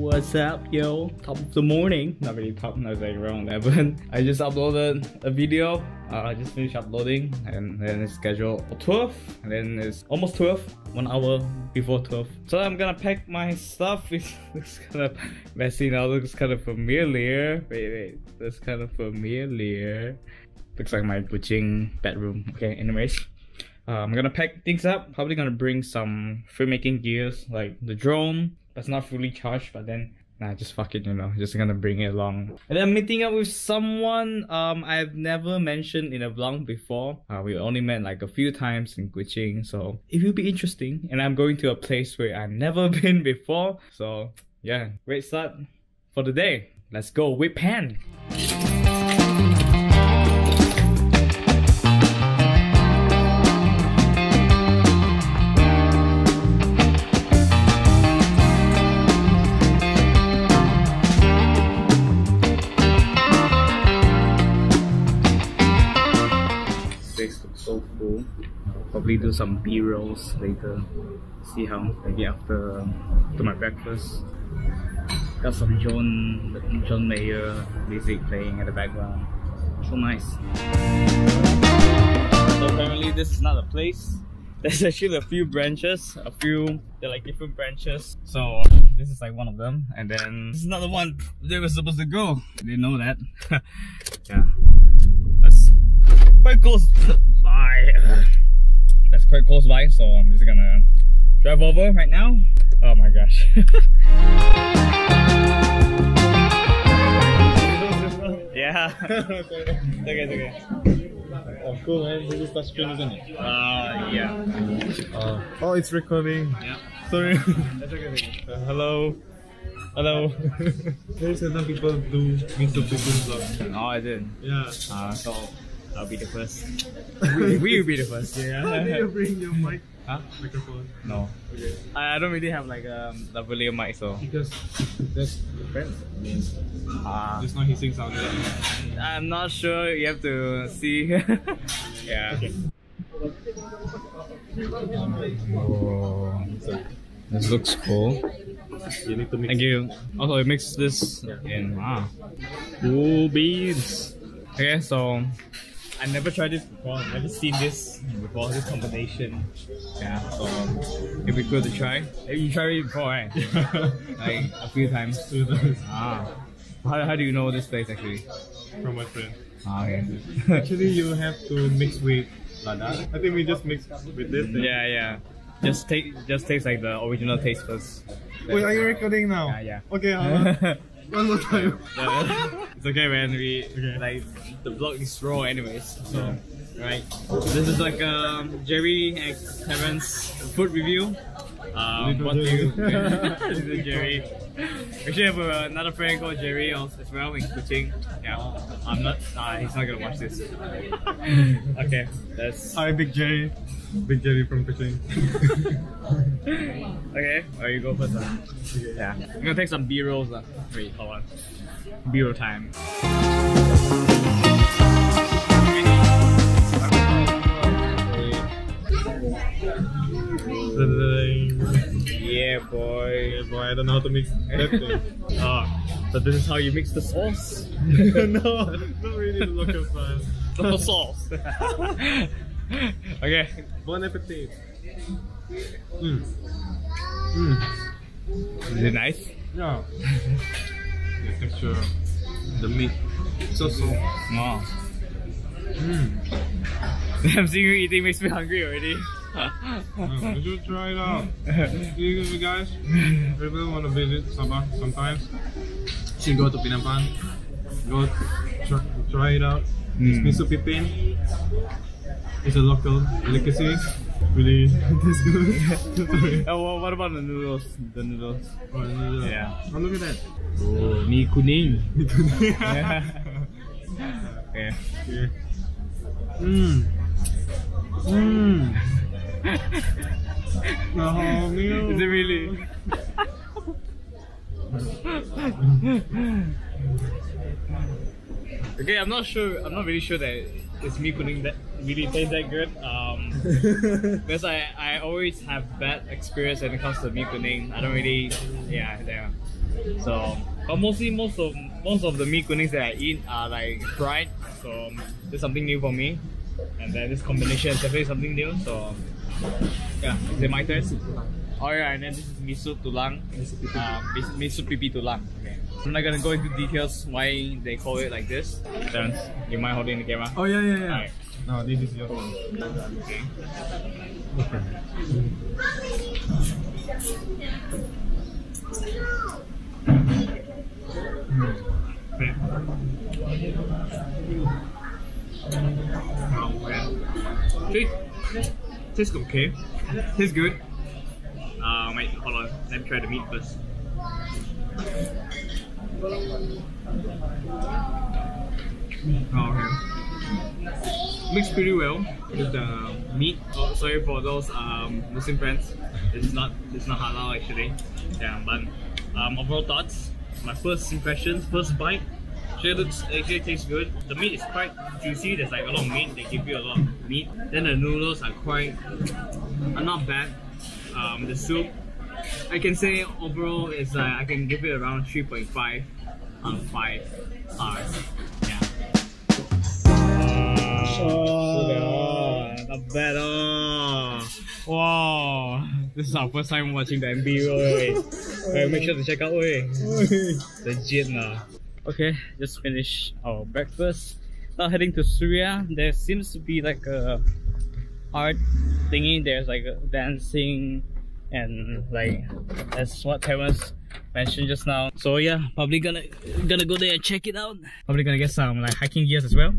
What's up, yo? Top of the morning. Not really top, not like around 11. I just uploaded a video. I just finished uploading, and then it's scheduled for 12, and then it's almost 12, 1 hour before 12. So I'm gonna pack my stuff. It looks kind of messy now, looks kind of familiar. Wait, that's kind of familiar. Looks like my Kuching bedroom. Okay, anyways. I'm gonna pack things up. Probably gonna bring some filmmaking gears like the drone that's not fully charged, but then nah, just fuck it, you know, just gonna bring it along. And then I'm meeting up with someone I've never mentioned in a vlog before. We only met like a few times in Kuching, so it will be interesting. And I'm going to a place where I've never been before, so yeah, great start for the day. Let's go with pan. So cool. I'll probably do some B-rolls later. See how I get after my breakfast. Got some John Mayer music playing in the background. So nice. So apparently this is not a place. There's actually a few branches. They're like different branches. So this is like one of them. And then this is not the one they were supposed to go. I didn't know that. Yeah. That's quite close by. That's quite close by, so I'm just gonna drive over right now. Oh my gosh. Yeah. It's okay. Oh, cool, man. This is touchscreen, isn't it? Yeah. Oh, it's recording. Yeah. Sorry. That's okay. Hello. Hello. There's some people do Mee Sup Pipin vlog. Oh, I did. Yeah. So I'll be the first. We will be the first. Yeah. How do you bring your mic? Huh? Microphone? No. Okay. I don't really have like a lavalier mic, so. Because that's different. I mean, there's no hissing sound there. I'm not sure. You have to see. Yeah. Okay. Oh, this looks cool. You need to mix. Thank you. Also, it makes this in cool beans. Okay, so I never tried this before. I've never seen this before. This combination. Yeah, so it'd be good to try. You tried it before, right? Like a few times. How do you know this place actually? From my friend. Okay. Actually, you have to mix with Lada. I think we just mix with this. Yeah. Just taste like the original taste first. Wait, are you recording now? Yeah. Okay, one more time. It's okay, man. Like the vlog is raw, anyways. So, right. This is like Jerry and Terence food review. What do you? This is Jerry. We actually have another friend called Jerry as well in Kuching. Yeah, I'm not. He's not gonna watch this. Okay, that's. Hi, Big Jerry. Big Jerry from Kuching. Okay, you go first. Okay. Yeah, I'm gonna take some B-rolls. Wait, hold on. B-roll time. Yeah, boy. Yeah, boy, I don't know how to mix that thing. So this is how you mix the sauce? No, not really the local style. The sauce. Okay. Bon appetit. Is it nice? Yeah. The texture, the meat, so soft. Wow. I'm seeing you eating makes me hungry already. You should try it out. You guys, if you want to visit Sabah sometimes, you should go to Pinampan. Go try it out. It's Mee Sup Pipin. It's a local delicacy. Really tastes good. Oh, what about the noodles? The noodles. Oh, yeah. Oh, look at that. Oh, mee kuning. Mee kuning. Yeah. Okay. Oh, meal. Is it really? Okay, I'm not really sure that it's mee kuning that really tastes that good. Because I always have bad experience when it comes to mee kuning. I don't really, yeah. So, but most of the mee kunings that I eat are like fried. So this is something new for me. And then this combination is definitely something new. So yeah, is it my turn? Oh yeah, and then this is mee sup tulang. Mee sup pipin tulang. Okay. I'm not gonna go into details why they call it like this. Terence, you mind holding the camera? Oh yeah. Alright. No, this is your phone. Okay. Tastes okay. Tastes good. Wait, hold on. Let me try the meat first. Oh, okay. Mixed pretty well with the meat. Oh, sorry for those Muslim friends. It's not halal actually. Yeah, but overall thoughts. My first impressions, first bite. Actually tastes good. The meat is quite juicy. There's like a lot of meat. They give you a lot of meat. Then the noodles are not bad. The soup, I can say overall is I can give it around 3.5 out of 5 stars. Yeah. Not bad. Wow. This is our first time watching the MV. Make sure to check out. Legit lah. Okay, just finished our breakfast. Now heading to Syria. There seems to be like a art thingy. There's like a dancing and like that's what Terence mentioned just now. So yeah, probably gonna go there and check it out. Probably gonna get some like hiking gears as well.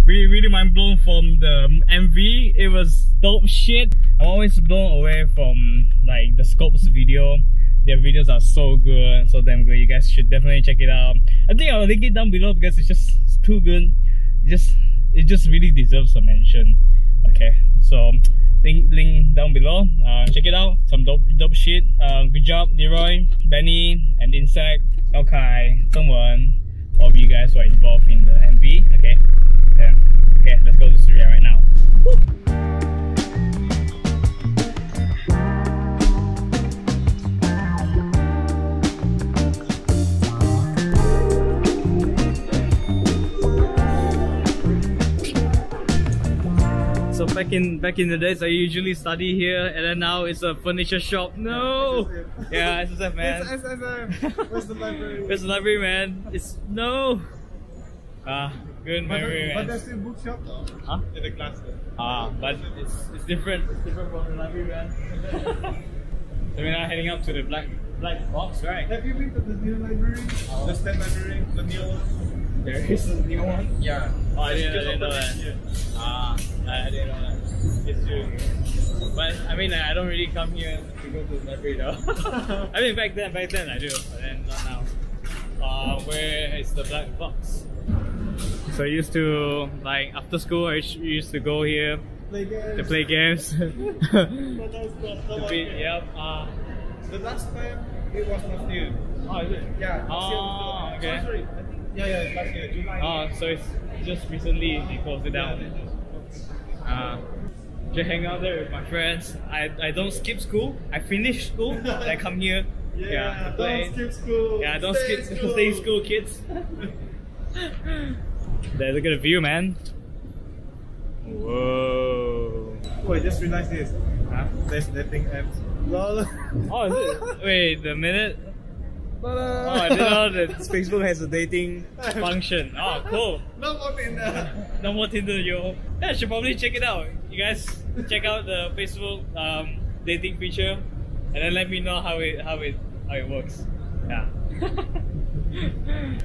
Really mind blown from the MV. It was dope shit. I'm always blown away from like the Scopes video. Their videos are so good, so damn good. You guys should definitely check it out. I think I'll link it down below because it's too good. It just really deserves a mention. Okay, so link down below. Check it out. Some dope shit. Good job, Leroy, Benny, and Insect, Okay, someone. All of you guys who are involved in the MV. Okay, then okay, let's go to Syria right now. Woo! So back in the days, I usually study here, and then now it's a furniture shop. No, yeah, SSF man. It's SSF. Where's the library? Where's the library, man? It's no. Good memory, man. But there's still bookshop though. Huh? In the class. But it's different. It's different from the library, man. So we're now heading up to the black box, right? Have you been to the new library? The state library, the new one. There is a new one? Yeah. Oh, I didn't know that. I didn't know that. It's true. But I mean, I don't really come here to go to the library though. I mean, back then I do, but then not now. Where is the black box? So I used to, like, after school, I used to go here to play games. Yep. The last time it was last year. Oh, is it? Yeah. Oh, okay. Oh, sorry. Yeah, last year, July. Oh, so it's just recently they closed it down. Just hang out there with my friends. I don't skip school. I finish school. I come here. Yeah, to play. Don't skip school. Yeah, don't skip school. Stay in school, kids. There, look at the view, man. Whoa. Wait, just realized this. Huh? There's dating apps. Lol. Oh, is it? Wait, the minute. Oh, I didn't know that Facebook has a dating function. Oh, cool. No more Tinder. No more Tinder, yo. Yeah, I should probably check it out. You guys check out the Facebook dating feature, and then let me know how it works. Yeah.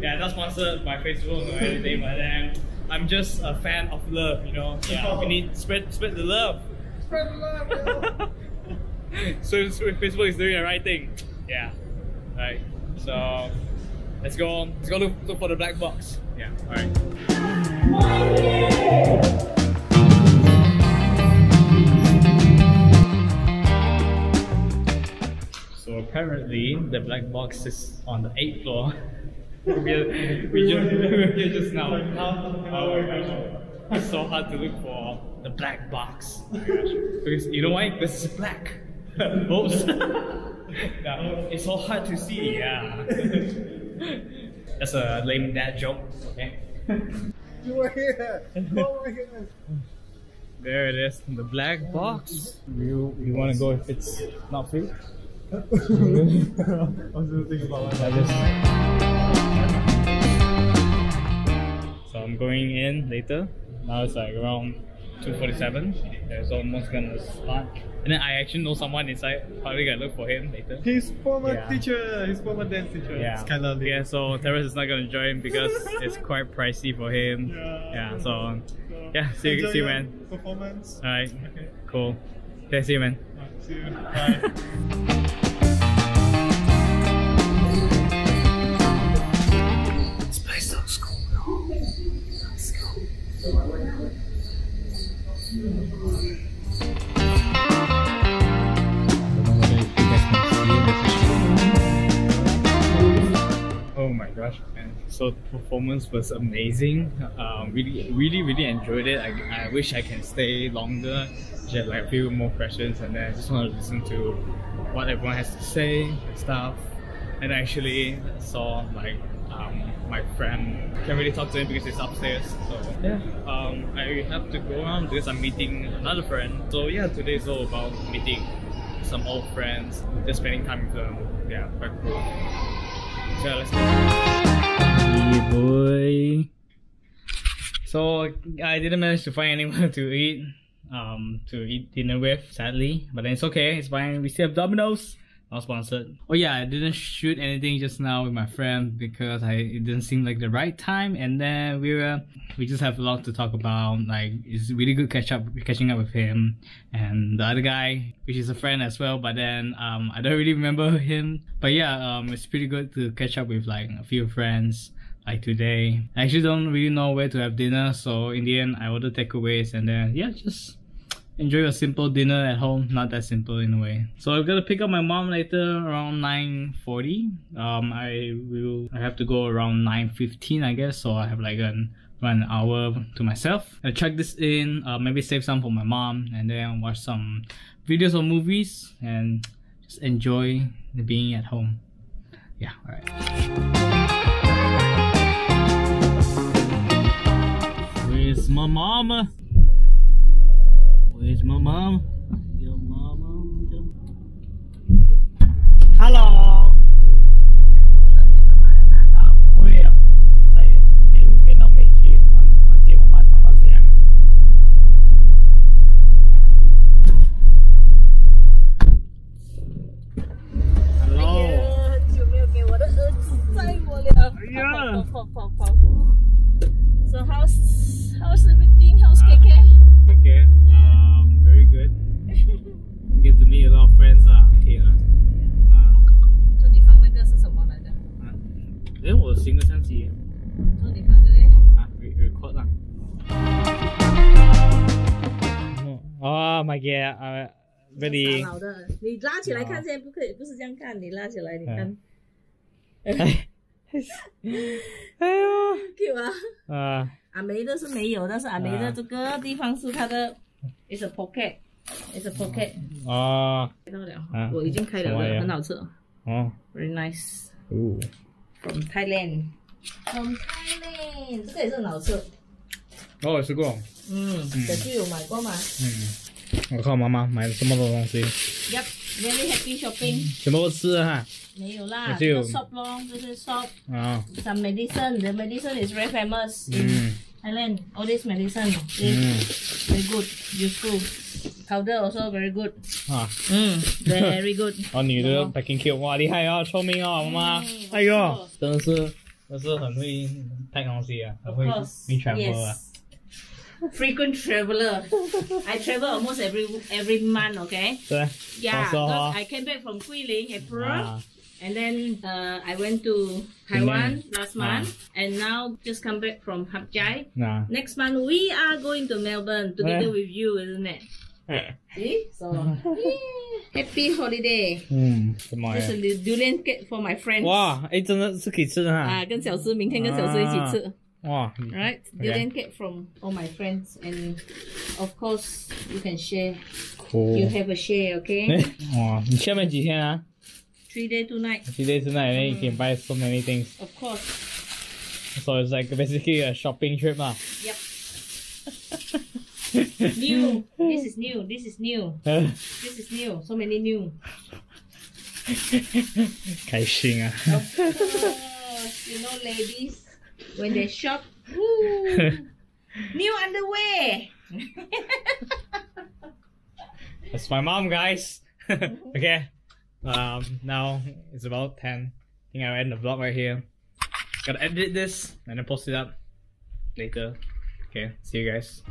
Yeah, not sponsored by Facebook or anything, but then I'm just a fan of love, you know. Yeah, we need spread the love. Spread the love, yo. So Facebook is doing the right thing. Yeah. Right. So let's go look for the black box. Yeah. Alright. So apparently the black box is on the 8th floor. we just now. Oh my gosh. It's so hard to look for the black box. Oh my gosh. Because you know why? Because it's black. Oops. Yeah, it's so hard to see, yeah. That's a lame dad joke, okay? You were here! Oh my goodness! There it is, the black box. You want to go if it's not free? I was just thinking about what So I'm going in later. Now it's like around 2:47. It's almost gonna start. And then I actually know someone inside. Probably gonna look for him later. His former teacher, his former dance teacher. Yeah. It's kind of yeah. So Terence is not gonna join because it's quite pricey for him. Yeah. So yeah. See you, man. Performance. Alright. Okay. Cool. Okay. See you, man. See you. Bye. This place looks cool. Let's go. Oh my gosh, man. So the performance was amazing. Really enjoyed it. I wish I can stay longer. Just had like a few more questions and then I just want to listen to what everyone has to say and stuff. And I actually saw like my friend. Can't really talk to him because he's upstairs. So yeah, I have to go around because I'm meeting another friend. So yeah, today's all about meeting some old friends, just spending time with them. Yeah, quite cool. So let's go. Yeah, boy. So I didn't manage to find anyone to eat dinner with, sadly. But then it's okay, it's fine. We still have Domino's. Not sponsored. Oh yeah, I didn't shoot anything just now with my friend because it didn't seem like the right time, and then we just have a lot to talk about. Like it's really good catching up with him and the other guy, which is a friend as well. But then I don't really remember him. But yeah, it's pretty good to catch up with like a few friends. Like today, I actually don't really know where to have dinner, so in the end I ordered takeaways and then yeah, just enjoy a simple dinner at home. Not that simple in a way. So I'm gonna pick up my mom later around 9:40. I have to go around 9:15, I guess. So I have like around an hour to myself. I'll check this in, maybe save some for my mom, and then watch some videos or movies and just enjoy being at home. Yeah, alright. Where's my mama? Where's my mom? Your mama. Hello. So how's everything? How's KK? Okay, very good. Get to meet a lot of friends. Okay 就你放那个是什么来着？我新的相机。就你放这里。record 啦。哦，my god，ready。好的，你拉起来看先，不可以，不是这样看，你拉起来，你看。哎呦 ，cute 啊！阿梅的是没有，但是阿梅的这个地方是它的 ，is a pocket，is a pocket。哦，开到了，我已经开了，很好吃。哦 ，very nice。哦 From Thailand。From Thailand， 这个也是很好吃。哦，我吃过。小舅有买过吗？我看我妈妈买了这么多东西。Yep，very happy shopping。全部都吃了哈。没有啦，这个 shop 咯，这是 shop。Some medicine，the medicine is very famous in Thailand. All this medicine is very good, useful. Powder also very good. Very good. 哦，女的 packing cube， 哇，厉害哦，聪明哦，妈妈。哎呦，真的是很会带东西啊，很会 travel 啊。Frequent traveler. I travel almost every month. Okay. Yeah. I came back from Guilin, April. And then I went to Taiwan last month, and now just come back from Hap Chai. Next month we are going to Melbourne together with you, isn't it? See? So happy holiday. 什么呀？这是 durian cake for my friends. 哇，哎，真的是可以吃的哈。跟小师明天跟小师一起吃。哇 Right, durian cake from all my friends, and of course you can share. Cool. You have a share, okay? 哇，你下面几天啊？ 3 day 2 night. 3 days 2 night, and then you can buy so many things. Of course. So it's like basically a shopping trip, lah. Yep. New. This is new. This is new. This is new. So many new. 开心啊. Of course, you know, ladies, when they shop, woo, new underwear. That's my mom, guys. Okay. Now it's about 10. I think I'll end the vlog right here. Gotta edit this and then post it up later. Okay, see you guys.